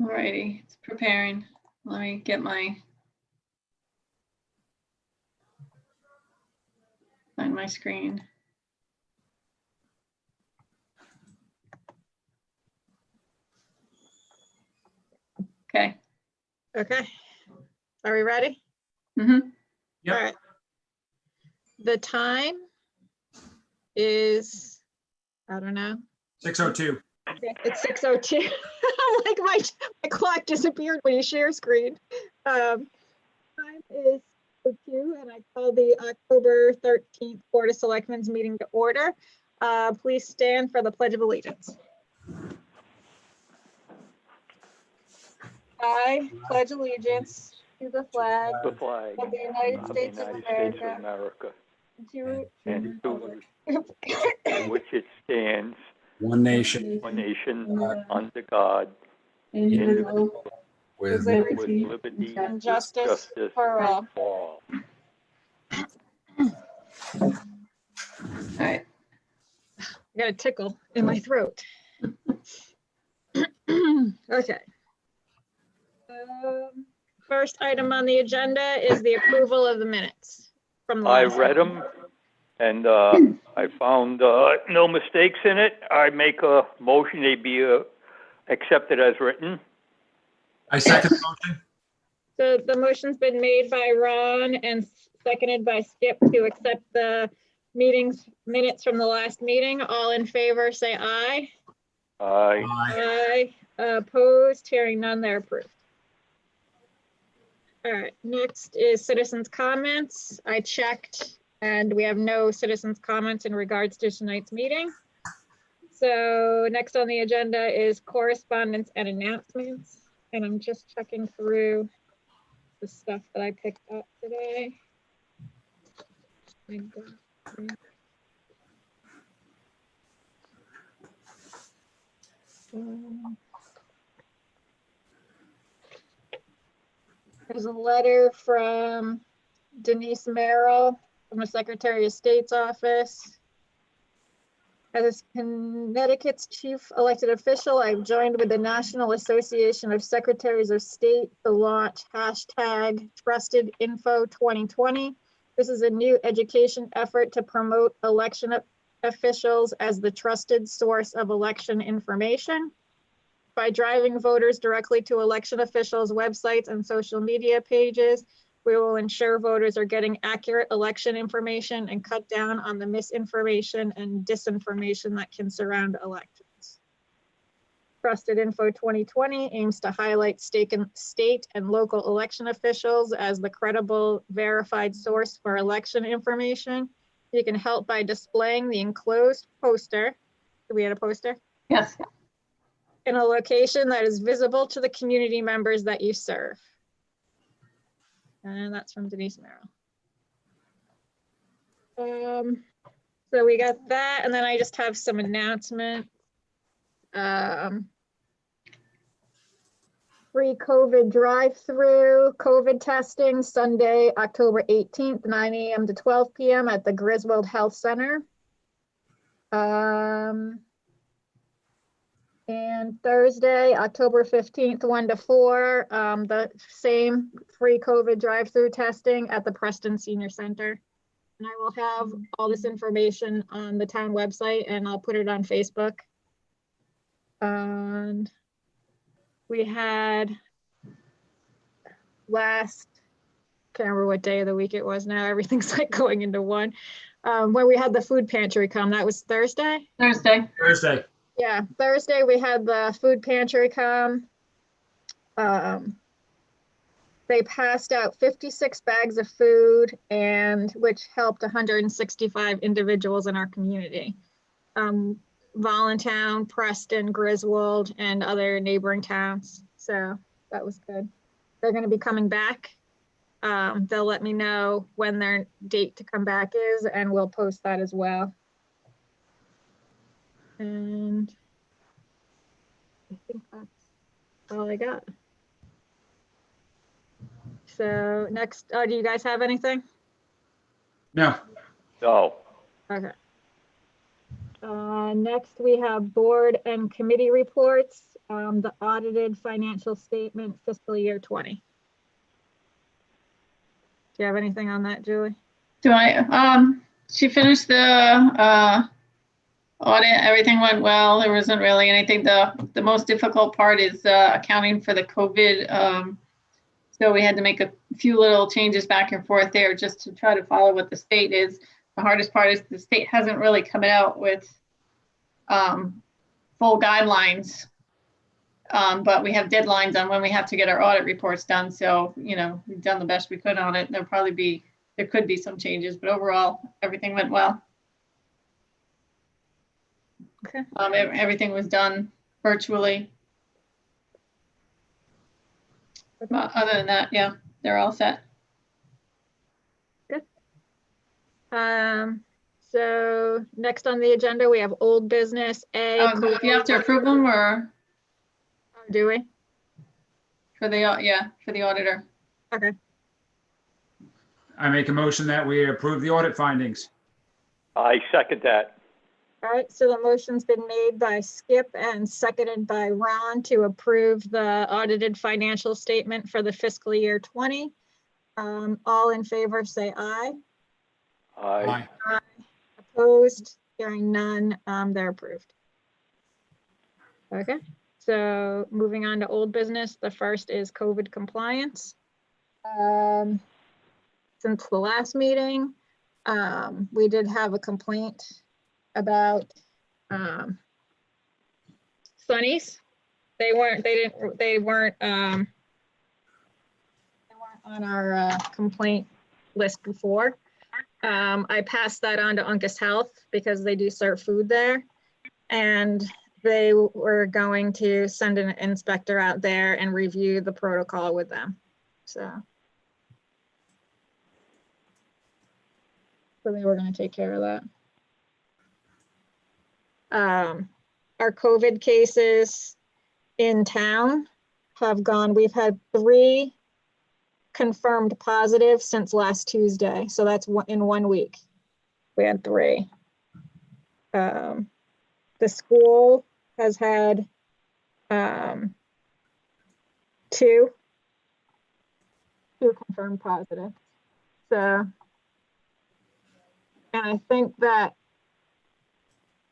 Alrighty, it's preparing. Let me get find my screen. Okay. Okay. Are we ready? Mm-hmm. Yep. All right. The time is, I don't know. 6:02. It's 6:02. I'm like, my clock disappeared when you share screen. Time is 6:02, and I call the October 13th Board of Selectmen's meeting to order. Please stand for the Pledge of Allegiance. I pledge allegiance to the flag The flag of the United of the States of United States of America, America, and to which it stands, One nation one nation, under God, Indivisible, with liberty with liberty and justice for all. all. Alright, I got a tickle in my throat. Okay. First item on the agenda is the approval of the minutes from the I last read meeting. them, and I found no mistakes in it. I make a motion they be accepted as written. I second the motion. So the motion's been made by Ron and seconded by Skip to accept the minutes from the last meeting. All in favor, say aye. I Aye. Aye. Opposed, hearing none, they're approved. All right, next is citizens' comments. I checked and we have no citizens' comments in regards to tonight's meeting. So next on the agenda is correspondence and announcements. And I'm just checking through the stuff that I picked up today. There's a letter from Denise Merrill from the Secretary of State's office. As Connecticut's chief elected official, I've joined with the National Association of Secretaries of State to launch #TrustedInfo2020. This is a new education effort to promote election officials as the trusted source of election information. By driving voters directly to election officials' websites and social media pages, we will ensure voters are getting accurate election information and cut down on the misinformation and disinformation that can surround elections. Trusted Info 2020 aims to highlight state and local election officials as the credible, verified source for election information. You can help by displaying the enclosed poster. Do we have a poster? yes. In a location that is visible to the community members that you serve. And that's from Denise Merrill. So we got that, and then I just have some announcements. Free COVID drive-through COVID testing Sunday, October 18th, 9 a.m. to 12 p.m. at the Griswold Health Center. And Thursday, October 15th, 1 to 4, the same free COVID drive-through testing at the Preston Senior Center. And I will have all this information on the town website and I'll put it on Facebook. And we had can't remember what day of the week it was now, everything's like going into one. When we had the food pantry come, that was Thursday? Thursday. Yeah, Thursday we had the food pantry come. They passed out 56 bags of food and which helped 165 individuals in our community. Voluntown, Preston, Griswold, and other neighboring towns. So that was good. They're going to be coming back. They'll let me know when their date to come back is, and we'll post that as well. And I think that's all I got. So next, do you guys have anything? No. No. Okay. Next, we have board and committee reports, the audited financial statement fiscal year 20. Do you have anything on that, Julie? Do I, she finished the audit, everything went well. There wasn't really anything. The most difficult part is accounting for the COVID. So we had to make a few little changes back and forth there just to try to follow what the state is. The hardest part is the state hasn't really come out with full guidelines. But we have deadlines on when we have to get our audit reports done. So, you know, we've done the best we could on it. There could be some changes, but overall, everything went well. Okay. Everything was done virtually. But other than that, yeah, they're all set. Good. So next on the agenda, we have old business A. Do you have to approve them or Do we? for the auditor? Okay. I make a motion that we approve the audit findings. I second that. All right, so the motion's been made by Skip and seconded by Ron to approve the audited financial statement for the fiscal year 20. All in favor, say aye. Aye. Opposed, hearing none, they're approved. Okay, so moving on to old business, the first is COVID compliance. Since the last meeting, we did have a complaint about Sunny's. They weren't on our complaint list before. I passed that on to Uncas Health because they do serve food there, and they were going to send an inspector out there and review the protocol with them. So they were going to take care of that. Our COVID cases in town have gone, we've had 3 confirmed positive since last Tuesday. So that's in 1 week. We had 3. The school has had 2 confirmed positive. So, and I think that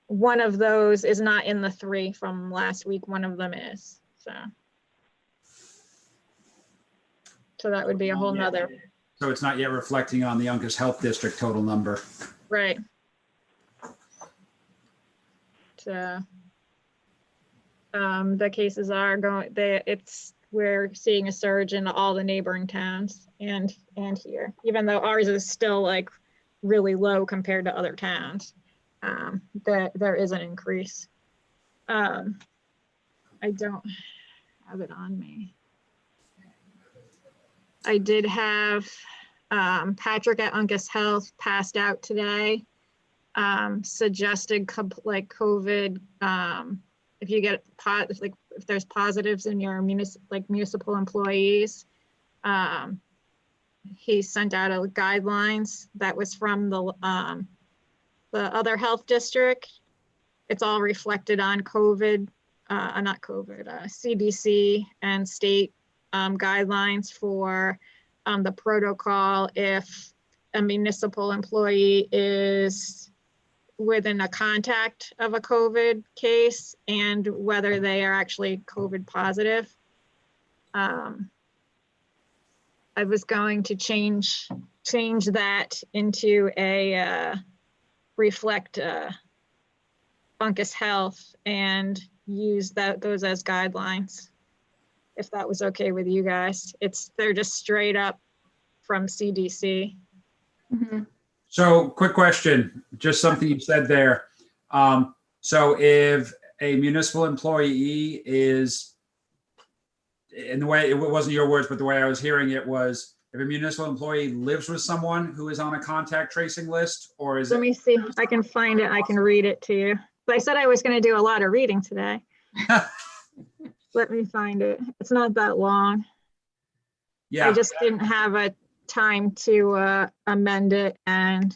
one of those is not in the 3 from last week. One of them is, so that would be a whole nother. So it's not yet reflecting on the Uncas Health District total number. Right. So the cases are going, we're seeing a surge in all the neighboring towns and here, even though ours is still like really low compared to other towns. There is an increase. I don't have it on me. I did have Patrick at Uncas Health passed out today, suggested like COVID, if you get if there's positives in your municipal employees, he sent out a guidelines that was from the other health district. It's all reflected on COVID, not COVID, CDC and state guidelines for the protocol if a municipal employee is within a contact of a COVID case and whether they are actually COVID positive. I was going to change that into a reflect Uncas Health and use those as guidelines, if that was okay with you guys. They're just straight up from CDC. Mm-hmm. So quick question, just something you said there. So if a municipal employee is, in the way, it wasn't your words, but the way I was hearing it was, if a municipal employee lives with someone who is on a contact tracing list, or is Let me see, I can find it, I can read it to you. But I said I was gonna do a lot of reading today. Let me find it. It's not that long. Yeah. I just didn't have a time to amend it and.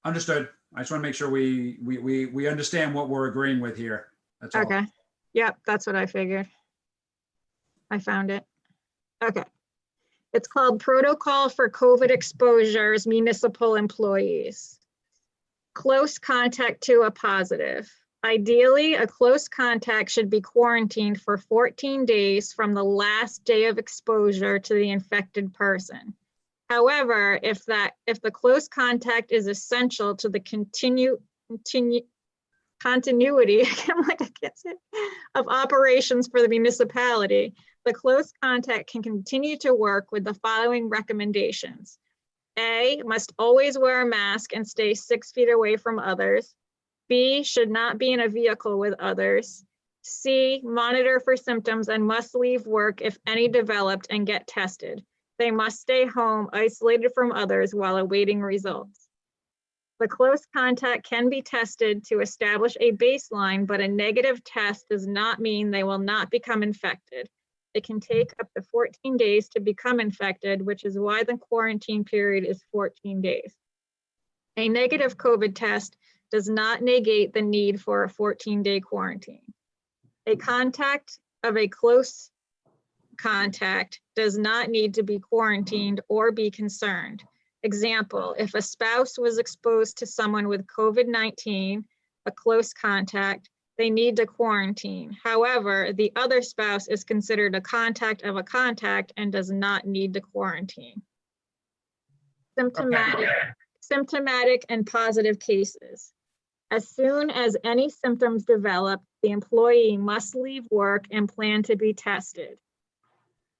Understood. I just want to make sure we understand what we're agreeing with here. That's all. Okay. Yep, that's what I figured. I found it. Okay. It's called Protocol for COVID Exposures, Municipal Employees. Close contact to a positive. Ideally, a close contact should be quarantined for 14 days from the last day of exposure to the infected person. However, if the close contact is essential to the continuity of operations for the municipality, the close contact can continue to work with the following recommendations. A, must always wear a mask and stay 6 feet away from others. B, should not be in a vehicle with others. C, monitor for symptoms and must leave work if any developed and get tested. They must stay home, isolated from others while awaiting results. The close contact can be tested to establish a baseline, but a negative test does not mean they will not become infected. It can take up to 14 days to become infected, which is why the quarantine period is 14 days. A negative COVID test does not negate the need for a 14-day quarantine. A contact of a close contact does not need to be quarantined or be concerned. Example, if a spouse was exposed to someone with COVID-19, a close contact, they need to quarantine. However, the other spouse is considered a contact of a contact and does not need to quarantine. Symptomatic and positive cases. As soon as any symptoms develop, the employee must leave work and plan to be tested.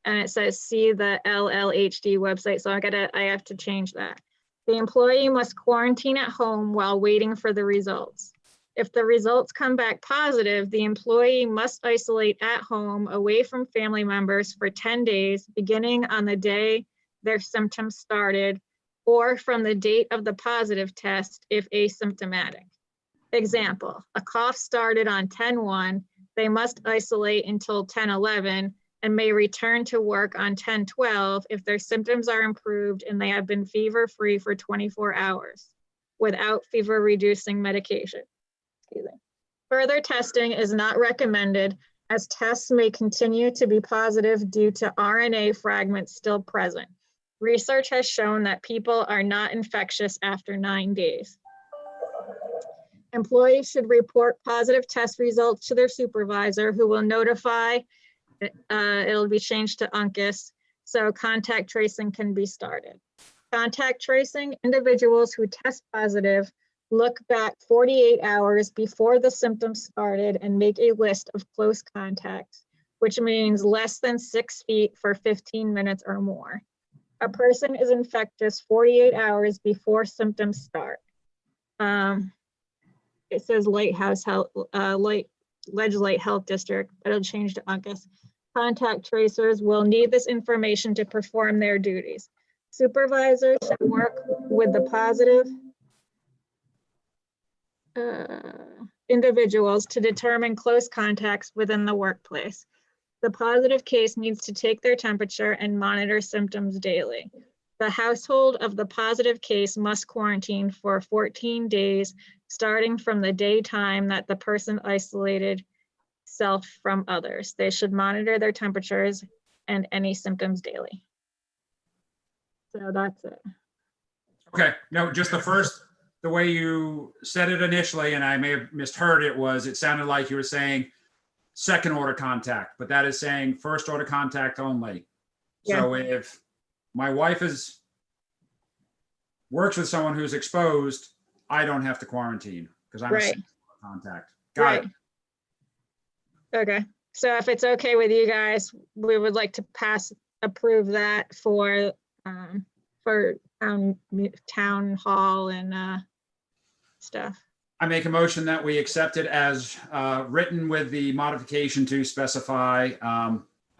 And it says, see the LLHD website. So I have to change that. The employee must quarantine at home while waiting for the results. If the results come back positive, the employee must isolate at home away from family members for 10 days, beginning on the day their symptoms started, or from the date of the positive test if asymptomatic. Example, a cough started on 10/1, they must isolate until 10/11 and may return to work on 10/12 if their symptoms are improved and they have been fever-free for 24 hours without fever-reducing medication. Excuse me. Further testing is not recommended as tests may continue to be positive due to RNA fragments still present. Research has shown that people are not infectious after 9 days. Employees should report positive test results to their supervisor, who will notify. It'll be changed to UNCUS, so contact tracing can be started. Contact tracing, individuals who test positive look back 48 hours before the symptoms started and make a list of close contacts, which means less than 6 feet for 15 minutes or more. A person is infectious 48 hours before symptoms start. It says Lighthouse Health, Ledge Light Health District, but it'll change to UNCUS. Contact tracers will need this information to perform their duties. Supervisors should work with the positive individuals to determine close contacts within the workplace. The positive case needs to take their temperature and monitor symptoms daily. The household of the positive case must quarantine for 14 days, starting from the daytime that the person isolated self from others. They should monitor their temperatures and any symptoms daily. So that's it. Okay, no, just the way you said it initially, and I may have misheard it sounded like you were saying second order contact, but that is saying first order contact only. Yeah. So if my wife works with someone who's exposed, I don't have to quarantine because I'm a second order contact. Got it. Okay, so if it's okay with you guys, we would like to approve that for town hall and stuff. I make a motion that we accept it as written with the modification to specify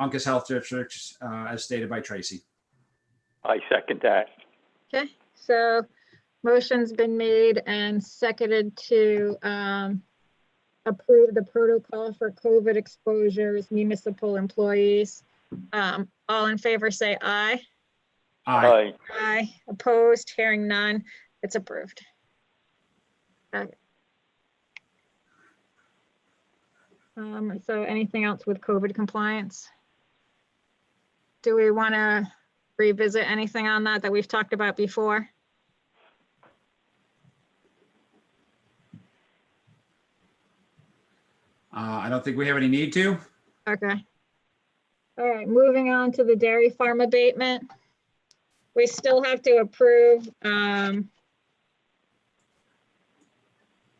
UNCUS Health Districts as stated by Tracy. I second that. Okay, so motion's been made and seconded to approve the protocol for COVID exposures, municipal employees. All in favor say aye. Aye. Aye. Opposed, hearing none, it's approved. Okay. So anything else with COVID compliance? Do we want to revisit anything on that we've talked about before? I don't think we have any need to. Okay. All right, moving on to the dairy farm abatement. We still have to approve,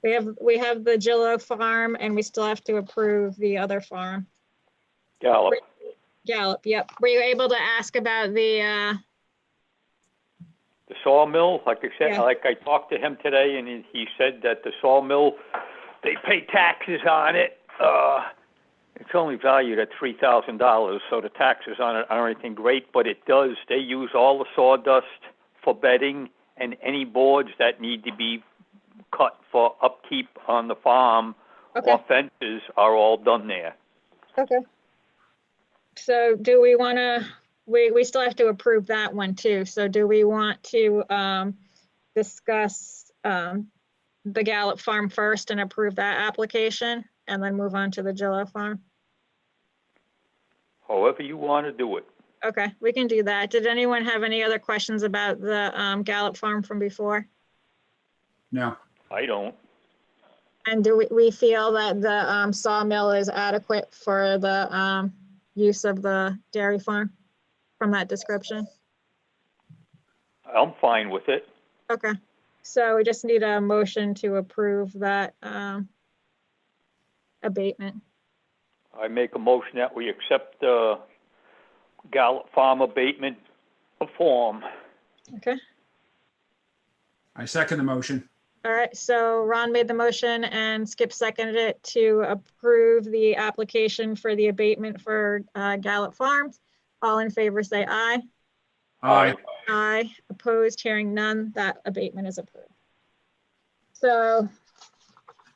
we have the Jillo farm and we still have to approve the other farm. Gallup. Gallup, yep. Were you able to ask about the sawmill, like I said, Yeah. like I talked to him today, and he said that the sawmill, they pay taxes on it. It's only valued at $3,000, so the taxes on it aren't anything great, but it does. They use all the sawdust for bedding, and any boards that need to be cut for upkeep on the farm Okay. or fences are all done there. Okay. So do we want to, we still have to approve that one too. So do we want to discuss the Gallup farm first and approve that application and then move on to the Jillo farm? However you want to do it. Okay, we can do that. Did anyone have any other questions about the Gallup farm from before? No. I don't. And do we feel that the sawmill is adequate for the use of the dairy farm from that description? I'm fine with it. Okay, so we just need a motion to approve that abatement. I make a motion that we accept the Gallup farm abatement form. Okay, I second the motion. all right, so Ron made the motion and Skip seconded it to approve the application for the abatement for Gallup Farms. All in favor say aye. Aye. Aye, opposed, hearing none, that abatement is approved. So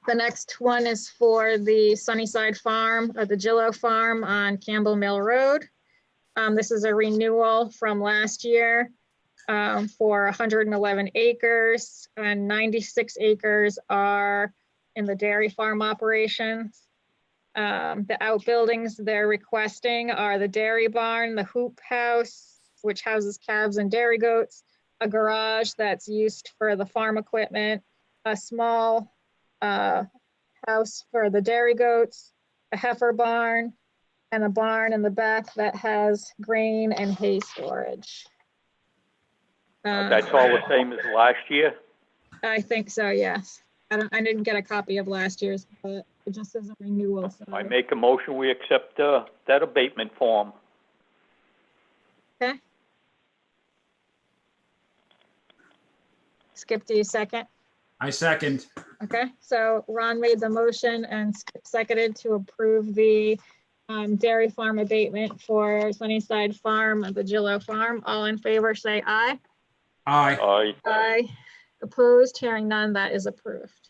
the next one is for the Sunnyside Farm, or the Jillo Farm on Campbell Mill Road. This is a renewal from last year for 111 acres, and 96 acres are in the dairy farm operations. The outbuildings they're requesting are the dairy barn, the hoop house, which houses calves and dairy goats, a garage that's used for the farm equipment, a small house for the dairy goats, a heifer barn, and a barn in the back that has grain and hay storage. That's all the same as last year? I think so, yes. I didn't get a copy of last year's, but it just says a renewal. So. I make a motion, we accept that abatement form. Okay. Skip, do you second? I second. Okay, so Ron made the motion and Skip seconded to approve the dairy farm abatement for Sunnyside Farm, the Jillo Farm. All in favor, say aye. Aye. Aye. Aye. Opposed, hearing none, that is approved.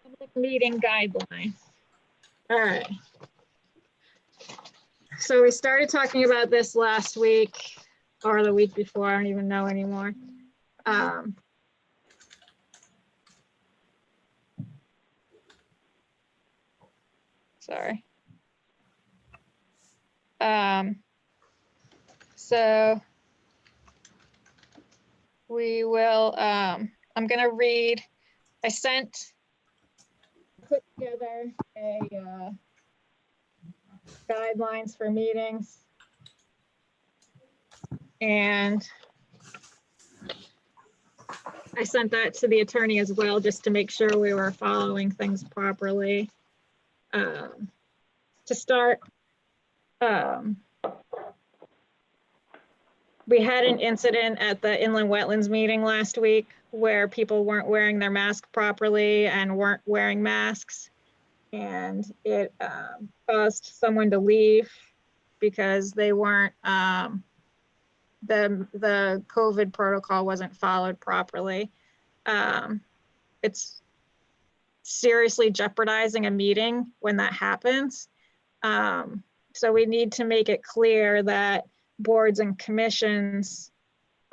Public meeting guidelines. All right. So we started talking about this last week or the week before, I don't even know anymore. Sorry. So we will, I'm gonna read, put together a guidelines for meetings. And I sent that to the attorney as well, just to make sure we were following things properly. To start, we had an incident at the inland wetlands meeting last week where people weren't wearing their mask properly and weren't wearing masks. And it caused someone to leave because they weren't, the COVID protocol wasn't followed properly. It's seriously jeopardizing a meeting when that happens. So we need to make it clear that boards and commissions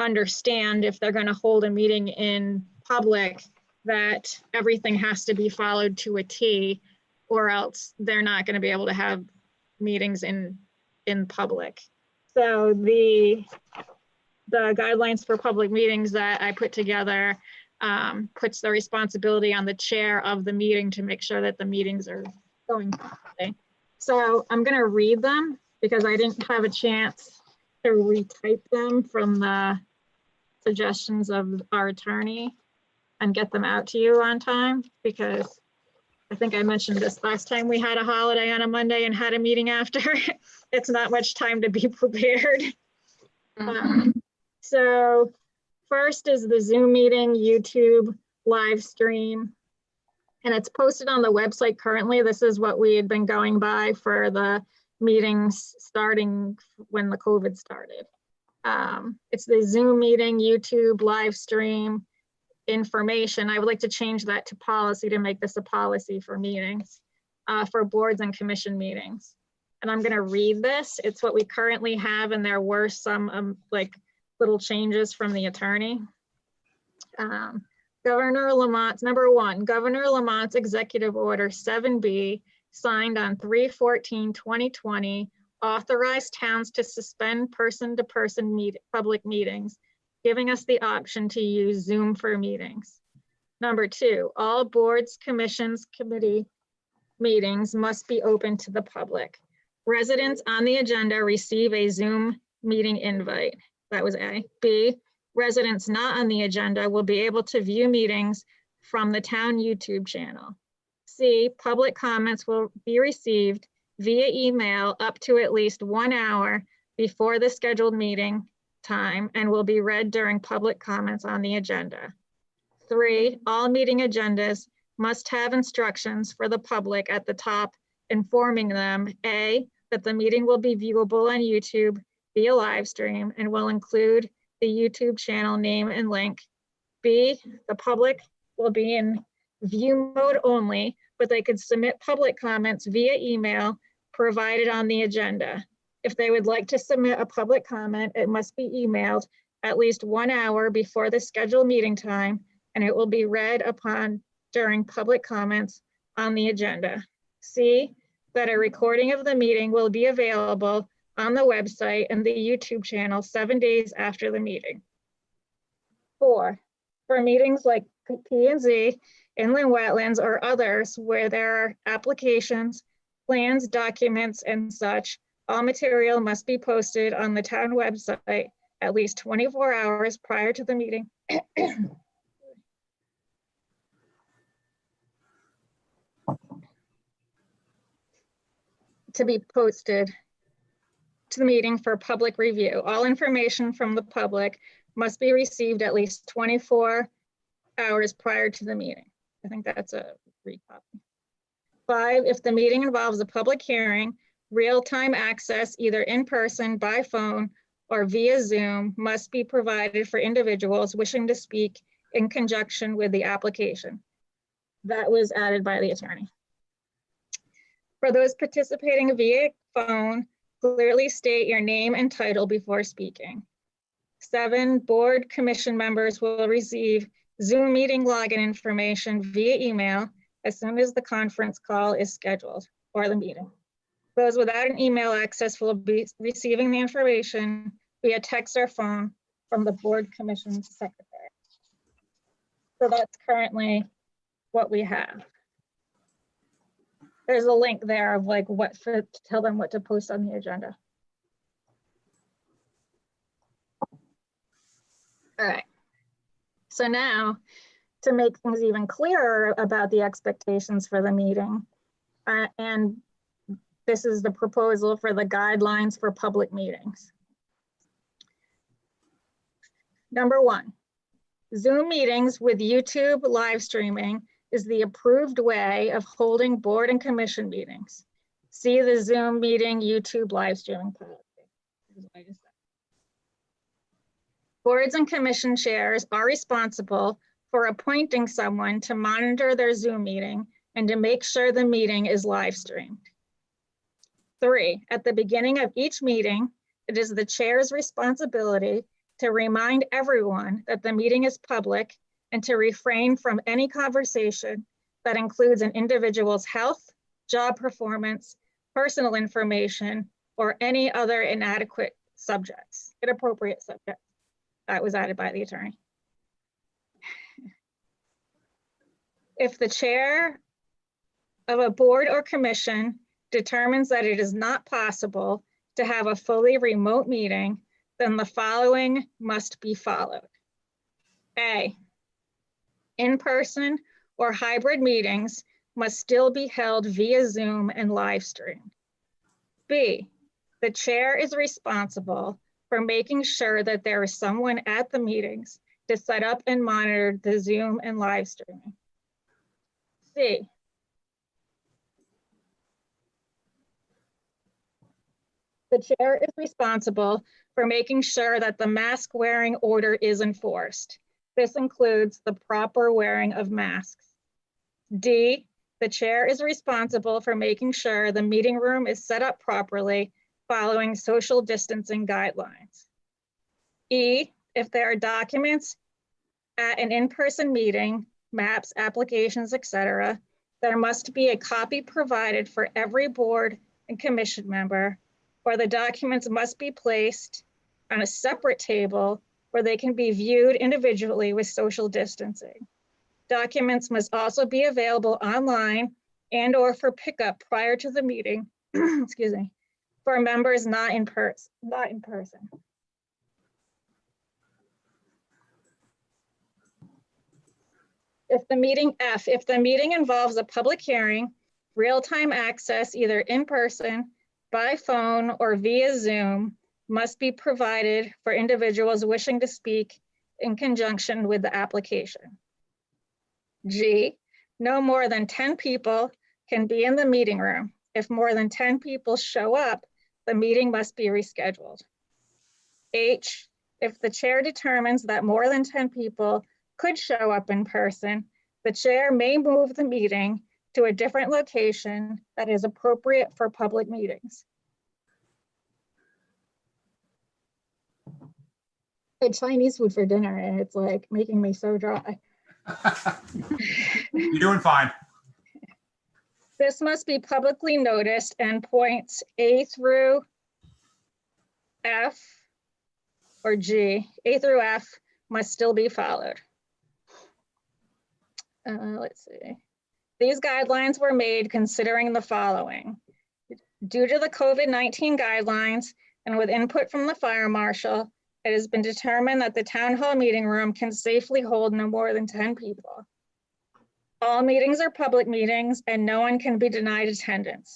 understand if they're going to hold a meeting in public that everything has to be followed to a T, or else they're not going to be able to have meetings in public. So the guidelines for public meetings that I put together puts the responsibility on the chair of the meeting to make sure that the meetings are going properly. So I'm going to read them because I didn't have a chance to retype them from the suggestions of our attorney and get them out to you on time, because I think I mentioned this last time we had a holiday on a Monday and had a meeting after. It's not much time to be prepared. So first is the Zoom meeting YouTube live stream, and it's posted on the website currently. This is what we had been going by for the meetings starting when the COVID started. It's the Zoom meeting YouTube live stream information. I would like to change that to policy to make this a policy for meetings, for boards and commission meetings. And I'm going to read this. It's what we currently have, and there were some like little changes from the attorney. Governor Lamont's, number 1, Governor Lamont's Executive Order 7B, signed on 3/14/2020, authorized towns to suspend person-to-person public meetings, giving us the option to use Zoom for meetings. Number 2, all boards, commissions, committee meetings must be open to the public. Residents on the agenda receive a Zoom meeting invite. That was A. B, residents not on the agenda will be able to view meetings from the town YouTube channel. C, public comments will be received via email up to at least 1 hour before the scheduled meeting time and will be read during public comments on the agenda. 3, all meeting agendas must have instructions for the public at the top informing them, A, that the meeting will be viewable on YouTube via live stream and will include the YouTube channel name and link. B, the public will be in view mode only, but they could submit public comments via email provided on the agenda. If they would like to submit a public comment, it must be emailed at least 1 hour before the scheduled meeting time, and it will be read upon during public comments on the agenda. C, that a recording of the meeting will be available on the website and the YouTube channel 7 days after the meeting. 4, for meetings like P&Z, inland wetlands, or others where there are applications, plans, documents, and such, all material must be posted on the town website at least 24 hours prior to the meeting. To be posted to the meeting for public review. All information from the public must be received at least 24 hours prior to the meeting. I think that's a recopy. 5, if the meeting involves a public hearing, real-time access either in person, by phone, or via Zoom must be provided for individuals wishing to speak in conjunction with the application. That was added by the attorney. For those participating via phone, clearly state your name and title before speaking. 7, board commission members will receive Zoom meeting login information via email as soon as the conference call is scheduled or the meeting. Those without an email access will be receiving the information via text or phone from the board commission secretary. So that's currently what we have. There's a link there of like what to tell them what to post on the agenda. All right. So now, to make things even clearer about the expectations for the meeting, and this is the proposal for the guidelines for public meetings. Number 1, Zoom meetings with YouTube live streaming is the approved way of holding board and commission meetings. See the Zoom meeting YouTube live streaming policy. Boards and commission chairs are responsible for appointing someone to monitor their Zoom meeting and to make sure the meeting is live streamed. 3, at the beginning of each meeting, it is the chair's responsibility to remind everyone that the meeting is public and to refrain from any conversation that includes an individual's health, job performance, personal information, or any other inappropriate subjects. That was added by the attorney. If the chair of a board or commission determines that it is not possible to have a fully remote meeting, then the following must be followed. A, in-person or hybrid meetings must still be held via Zoom and live stream. B, the chair is responsible for making sure that there is someone at the meetings to set up and monitor the Zoom and live streaming. C, the chair is responsible for making sure that the mask wearing order is enforced. This includes the proper wearing of masks. D, the chair is responsible for making sure the meeting room is set up properly following social distancing guidelines. E, if there are documents at an in-person meeting, maps, applications, etc., there must be a copy provided for every board and commission member, or the documents must be placed on a separate table where they can be viewed individually with social distancing. Documents must also be available online and or for pickup prior to the meeting, excuse me, for members not in person. If the meeting involves a public hearing, real-time access either in person, by phone, or via Zoom must be provided for individuals wishing to speak in conjunction with the application. G, no more than 10 people can be in the meeting room. If more than 10 people show up, the meeting must be rescheduled. H, if the chair determines that more than 10 people could show up in person, the chair may move the meeting to a different location that is appropriate for public meetings. I had Chinese food for dinner and it's like making me so dry. You're doing fine. This must be publicly noticed, and points A through F or G, A through F must still be followed. Let's see. These guidelines were made considering the following. Due to the COVID-19 guidelines and with input from the fire marshal, it has been determined that the town hall meeting room can safely hold no more than 10 people. All meetings are public meetings and no one can be denied attendance.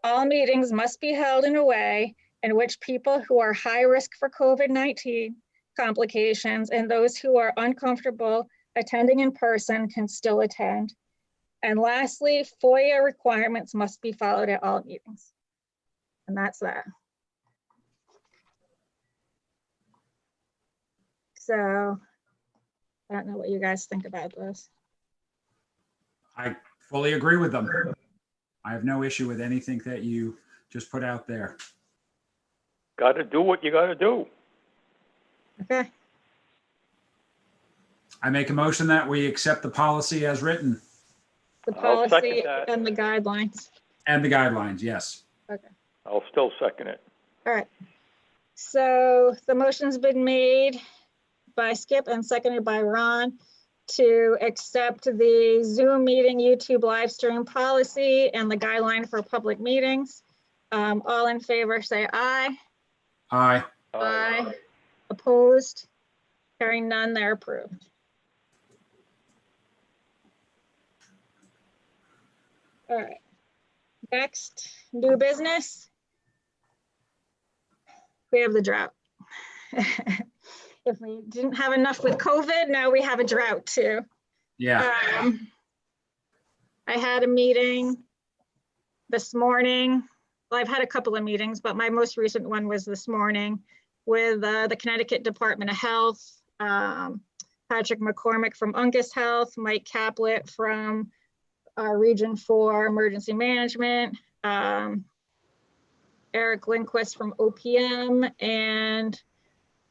All meetings must be held in a way in which people who are high risk for COVID-19 complications and those who are uncomfortable attending in person can still attend. And lastly, FOIA requirements must be followed at all meetings. And that's that. So I don't know what you guys think about this. I fully agree with them. I have no issue with anything that you just put out there. Got to do what you got to do. Okay. I make a motion that we accept the policy as written The I'll second policy that. and the guidelines. and the guidelines, yes. Okay. I'll still second it. All right. So the motion's been made by Skip and seconded by Ron to accept the Zoom meeting YouTube live stream policy and the guideline for public meetings. All in favor, say aye. Aye. Aye. Opposed? Hearing none, they're approved. All right. Next, new business. We have the drought. If we didn't have enough with COVID, now we have a drought too. Yeah. I had a meeting this morning. Well, I've had a couple of meetings, but my most recent one was this morning with the Connecticut Department of Health, Patrick McCormick from Uncas Health, Mike Caplet from Region 4 Emergency Management, Eric Lindquist from OPM, and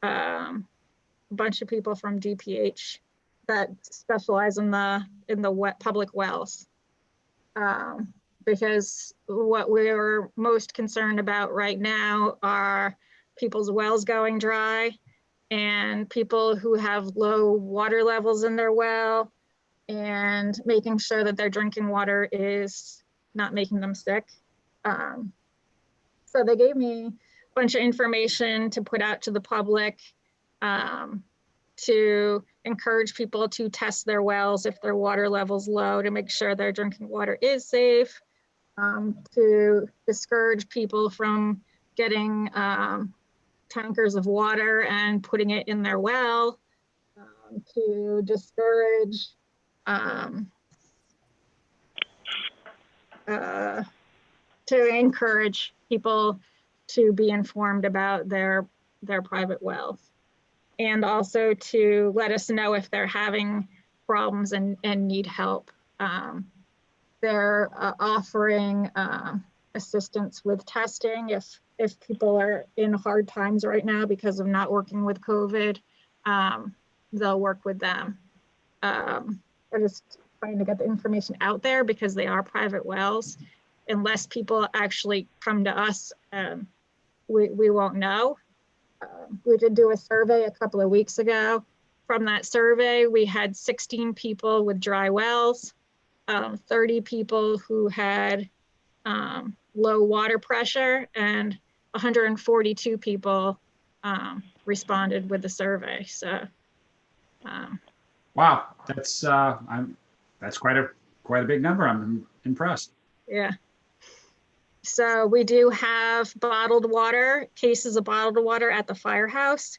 a bunch of people from DPH that specialize in the public wells. Because what we're most concerned about right now are people's wells going dry and people who have low water levels in their well, and making sure that their drinking water is not making them sick. So they gave me a bunch of information to put out to the public, to encourage people to test their wells if their water level's low, to make sure their drinking water is safe, to discourage people from getting tankers of water and putting it in their well, to discourage to encourage people to be informed about their private wells, and also to let us know if they're having problems and need help. They're offering assistance with testing if people are in hard times right now because of not working with COVID. They'll work with them. We're just trying to get the information out there because they are private wells. Unless people actually come to us, we won't know. We did do a survey a couple of weeks ago. From that survey, we had 16 people with dry wells, 30 people who had low water pressure, and 142 people responded with the survey. So, wow, that's quite a big number. I'm impressed. Yeah. So we do have bottled water, cases of bottled water at the firehouse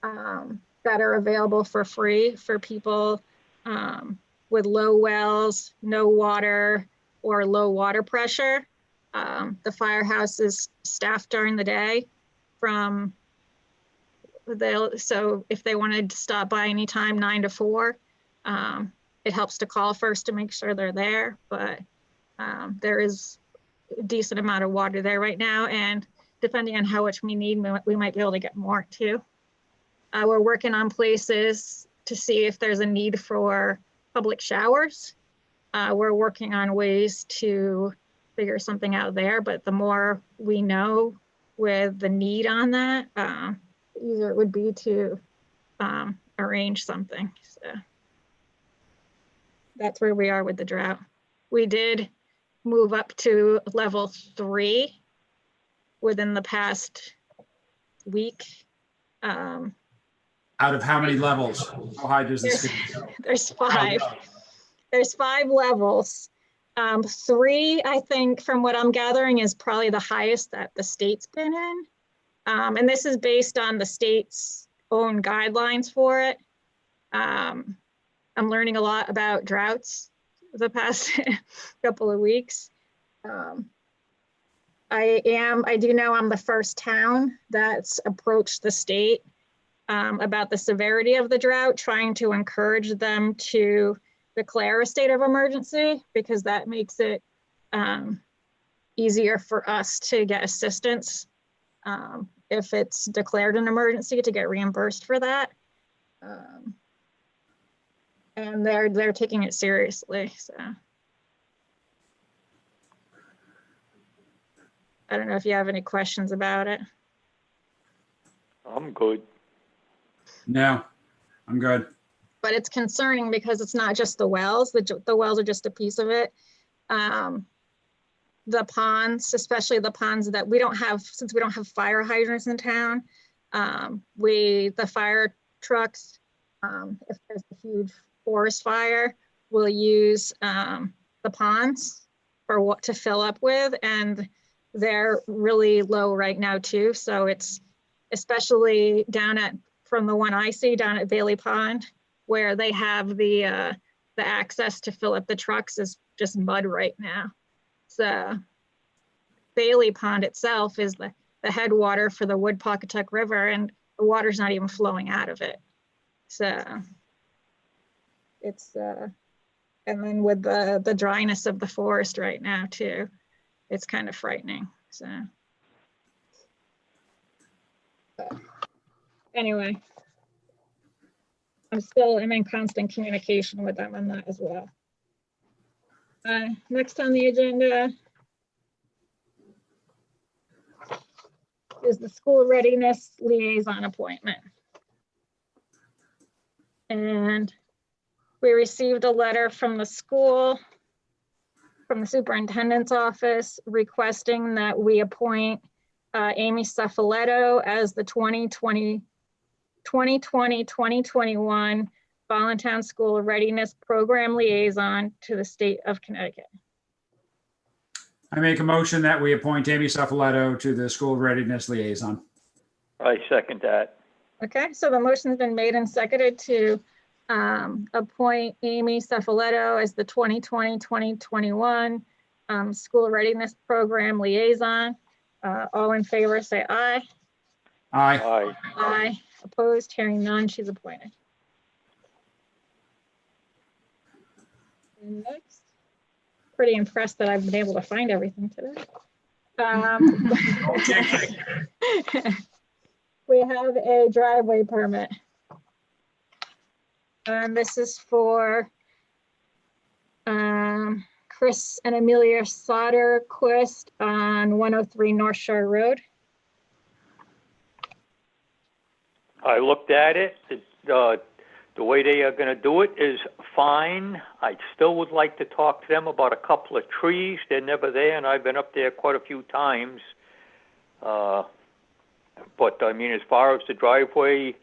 that are available for free for people with low wells, no water, or low water pressure. The firehouse is staffed during the day so if they wanted to stop by anytime 9 to 4, it helps to call first to make sure they're there, but there is a decent amount of water there right now, and depending on how much we need, we might be able to get more too. We're working on places to see if there's a need for public showers. We're working on ways to figure something out there, but the more we know with the need on that, the easier it would be to arrange something. So that's where we are with the drought. We did move up to level 3 within the past week. Out of how many levels? How high does this go? There's 5. There's 5 levels. 3, I think, from what I'm gathering, is probably the highest that the state's been in. And this is based on the state's own guidelines for it. I'm learning a lot about droughts the past couple of weeks. I do know I'm the first town that's approached the state about the severity of the drought, trying to encourage them to declare a state of emergency, because that makes it easier for us to get assistance if it's declared an emergency, to get reimbursed for that. And they're taking it seriously. So I don't know if you have any questions about it. I'm good. No, I'm good. But it's concerning because it's not just the wells. The wells are just a piece of it. The ponds, especially the ponds that we don't have, since we don't have fire hydrants in town, the fire trucks, if there's a huge forest fire, will use the ponds for what to fill up with, and they're really low right now too. So it's especially from the one I see down at Bailey Pond, where they have the access to fill up the trucks, is just mud right now. So Bailey Pond itself is the headwater for the Wood-Pawcatuck River, and the water's not even flowing out of it. So it's, and then with the dryness of the forest right now too, it's kind of frightening. So. anyway, I'm in constant communication with them on that as well. Next on the agenda is the school readiness liaison appointment. And we received a letter from the school, from the superintendent's office, requesting that we appoint Amy Cefaletto as the 2020-2021 Voluntown School Readiness Program Liaison to the state of Connecticut. I make a motion that we appoint Amy Cefaletto to the School Readiness Liaison. I second that. Okay, so the motion's been made and seconded to appoint Amy Cefaletto as the 2020-2021 School Readiness Program Liaison. All in favor, say aye. Aye. Aye. Aye. Opposed, hearing none, she's appointed. And next, pretty impressed that I've been able to find everything today. We have a driveway permit. And this is for Chris and Amelia Soderquist on 103 North Shore Road. I looked at it. The way they are going to do it is fine. I still would like to talk to them about a couple of trees. They're never there, and I've been up there quite a few times. But, I mean, as far as the driveway,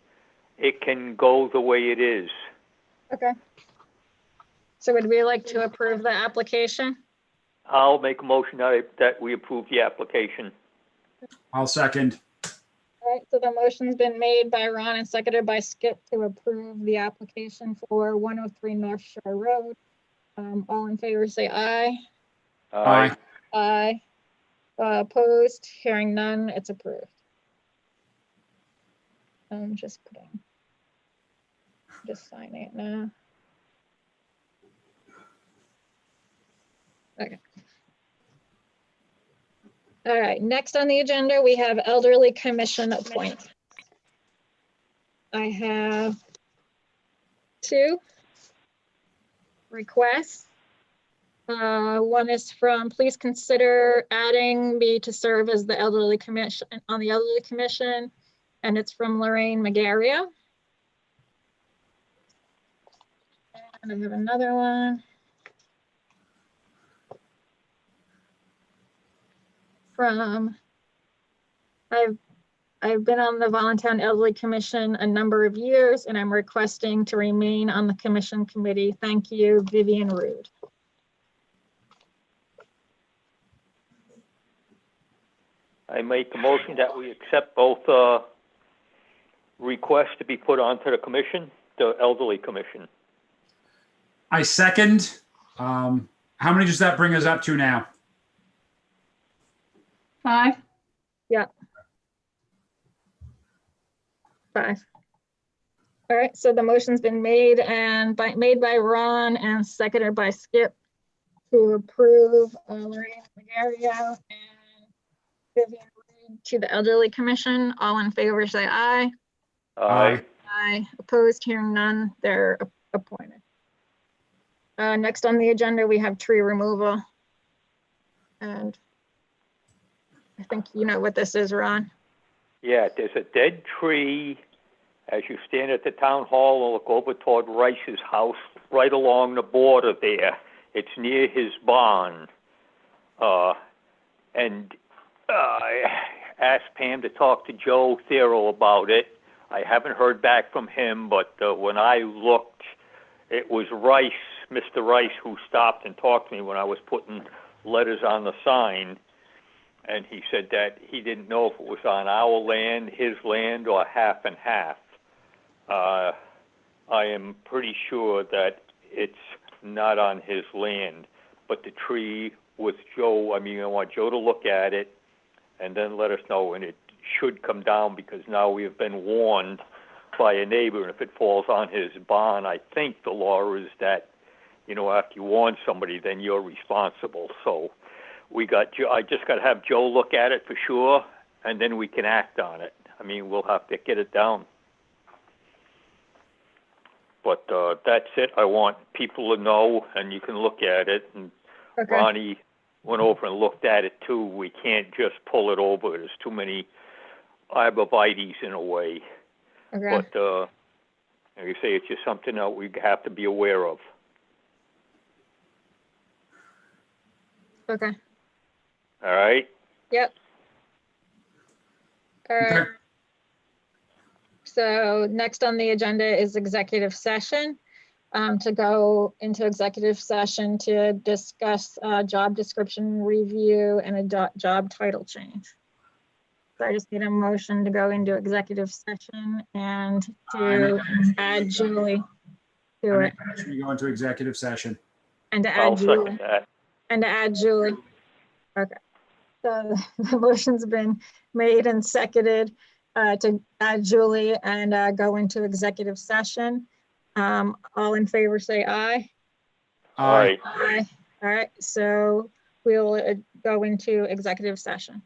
it can go the way it is. Okay. So would we like to approve the application? I'll make a motion that we approve the application. I'll second. All right, so the motion's been made by Ron and seconded by Skip to approve the application for 103 North Shore Road. All in favor, say aye. Aye. Aye. Opposed, hearing none, it's approved. I'm just signing it now. Okay. All right, next on the agenda, we have Elderly Commission appointments. I have 2 requests. One is from, please consider adding me to serve as the Elderly Commission, on the Elderly Commission, and it's from Lorraine Magaria. And I have another one from, I've been on the Voluntown Elderly Commission a number of years, and I'm requesting to remain on the commission committee. Thank you, Vivian Rude. I make a motion that we accept both requests to be put onto the commission, the Elderly Commission. I second. How many does that bring us up to now? 5. Yeah. 5. All right, so the motion's been made made by Ron and seconded by Skip to approve Lorraine Magaria and Vivian Reed to the Elderly Commission. All in favor, say aye. Aye. Aye. Opposed, hearing none, they're appointed. Next on the agenda, we have tree removal. And I think you know what this is, Ron. Yeah, there's a dead tree as you stand at the town hall and look over toward Rice's house, right along the border there. It's near his barn. And I asked Pam to talk to Joe Thero about it. I haven't heard back from him, but when I looked, it was Rice, Mr. Rice, who stopped and talked to me when I was putting letters on the sign. And he said that he didn't know if it was on our land, his land, or half and half. I am pretty sure that it's not on his land, but the tree with Joe, I want Joe to look at it and then let us know, and it should come down because now we have been warned by a neighbor, and if it falls on his barn, I think the law is that, after you warn somebody, then you're responsible. So I just got to have Joe look at it for sure, and then we can act on it. We'll have to get it down. But that's it. I want people to know, and you can look at it. And Okay. Ronnie went over and looked at it too. We can't just pull it over. There's too many arborvitaes in a way. Okay. But like I say, it's just something that we have to be aware of. Okay. All right? Yep. All right. Okay. So next on the agenda is executive session. To go into executive session to discuss job description review and a job title change. So I just need a motion to go into executive session and to add Julie I to it. make a motion to go into executive session. And to I'll add Julie. second that. And to add Julie. Okay. So the motion's been made and seconded to add Julie and go into executive session. All in favor, say aye. All right. Aye. All right, so we'll go into executive session.